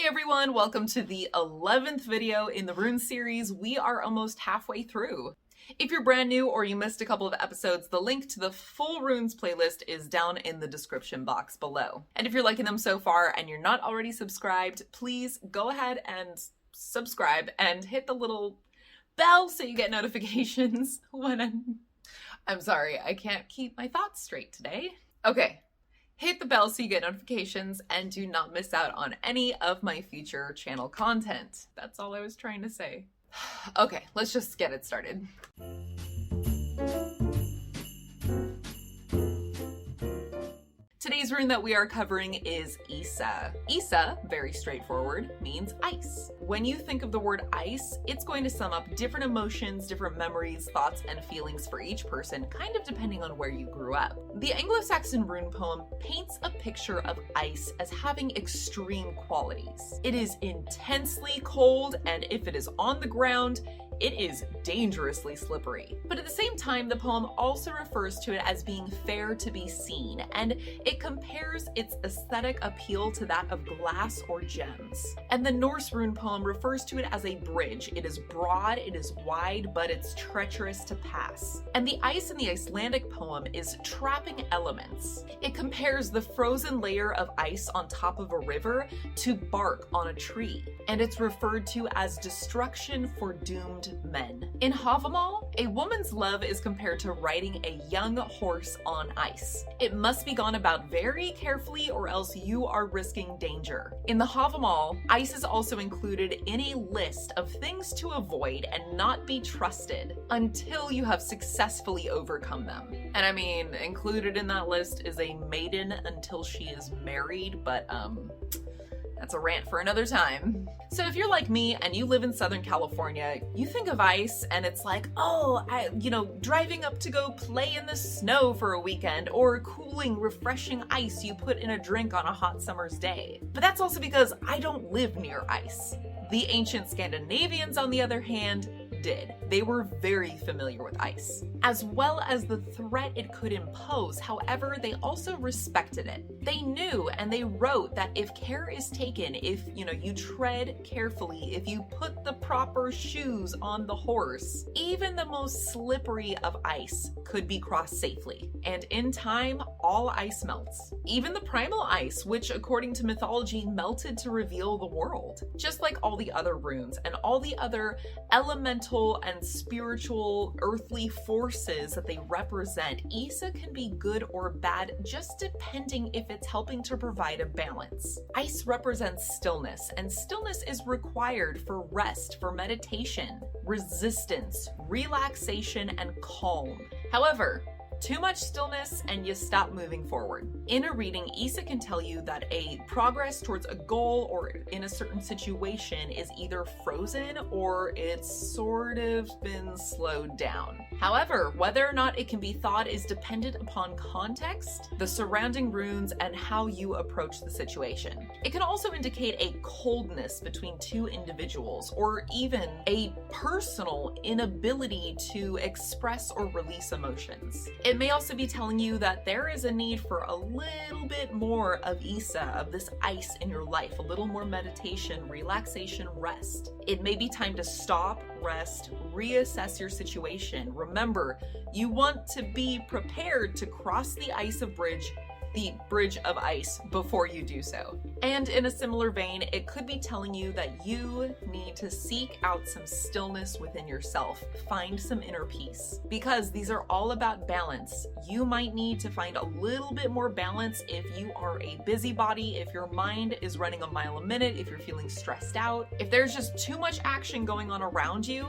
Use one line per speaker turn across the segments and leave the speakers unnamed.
Hey everyone, welcome to the 11th video in the rune series. We are almost halfway through. If you're brand new or you missed a couple of episodes, the link to the full runes playlist is down in the description box below. And if you're liking them so far and you're not already subscribed, please go ahead and subscribe and hit the little bell so you get notifications when I'm sorry, I can't keep my thoughts straight today. Okay. Hit the bell so you get notifications and do not miss out on any of my future channel content. That's all I was trying to say. Okay, let's just get it started. Today's rune that we are covering is Issa. Issa, very straightforward, means ice. When you think of the word ice, it's going to sum up different emotions, different memories, thoughts, and feelings for each person, kind of depending on where you grew up. The Anglo-Saxon rune poem paints a picture of ice as having extreme qualities. It is intensely cold, and if it is on the ground, it is dangerously slippery. But at the same time, the poem also refers to it as being fair to be seen, and it compares its aesthetic appeal to that of glass or gems. And the Norse rune poem refers to it as a bridge. It is broad, it is wide, but it's treacherous to pass. And the ice in the Icelandic poem is trapping elements. It compares the frozen layer of ice on top of a river to bark on a tree, and it's referred to as destruction for doomed men. In Havamal, a woman's love is compared to riding a young horse on ice. It must be gone about very carefully or else you are risking danger. In the Havamal, ice is also included in a list of things to avoid and not be trusted until you have successfully overcome them. And I mean, included in that list is a maiden until she is married, but that's a rant for another time. So if you're like me and you live in Southern California, you think of ice and it's like, oh, driving up to go play in the snow for a weekend, or cooling, refreshing ice you put in a drink on a hot summer's day. But that's also because I don't live near ice. The ancient Scandinavians, on the other hand, did. They were very familiar with ice, as well as the threat it could impose. However, they also respected it. They knew and they wrote that if care is taken, if you tread carefully, if you put the proper shoes on the horse, even the most slippery of ice could be crossed safely. And in time, all ice melts. Even the primal ice, which according to mythology melted to reveal the world. Just like all the other runes and all the other elemental and spiritual earthly forces that they represent, Issa can be good or bad just depending if it's helping to provide a balance. Ice represents stillness, and stillness is required for rest, for meditation, resistance, relaxation, and calm. However, too much stillness and you stop moving forward. In a reading, Issa can tell you that a progress towards a goal or in a certain situation is either frozen or it's sort of been slowed down. However, whether or not it can be thought is dependent upon context, the surrounding runes, and how you approach the situation. It can also indicate a coldness between two individuals, or even a personal inability to express or release emotions. It may also be telling you that there is a need for a little bit more of Issa, of this ice in your life, a little more meditation, relaxation, rest. It may be time to stop, rest, reassess your situation. Remember, you want to be prepared to cross the bridge of ice before you do so. And in a similar vein, it could be telling you that you need to seek out some stillness within yourself, find some inner peace, because these are all about balance. You might need to find a little bit more balance if you are a busybody, if your mind is running a mile a minute, if you're feeling stressed out, if there's just too much action going on around you.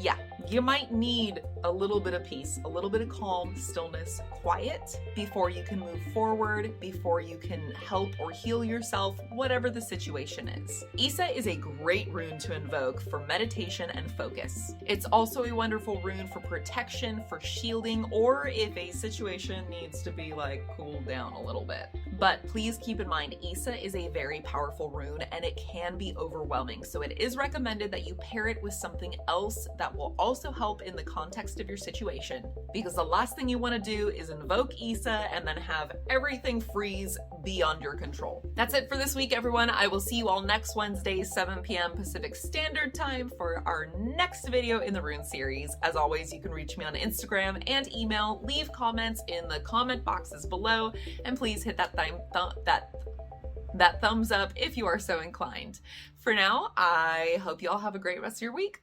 Yeah, you might need a little bit of peace, a little bit of calm, stillness, quiet before you can move forward, before you can help or heal yourself, whatever the situation is. Issa is a great rune to invoke for meditation and focus. It's also a wonderful rune for protection, for shielding, or if a situation needs to be cooled down a little bit. But please keep in mind, Issa is a very powerful rune and it can be overwhelming. So it is recommended that you pair it with something else that will also also help in the context of your situation, because the last thing you want to do is invoke Issa and then have everything freeze beyond your control. That's it for this week, everyone. I will see you all next Wednesday, 7 p.m. Pacific Standard Time for our next video in the Rune series. As always, you can reach me on Instagram and email. Leave comments in the comment boxes below, and please hit that thumbs up if you are so inclined. For now, I hope you all have a great rest of your week.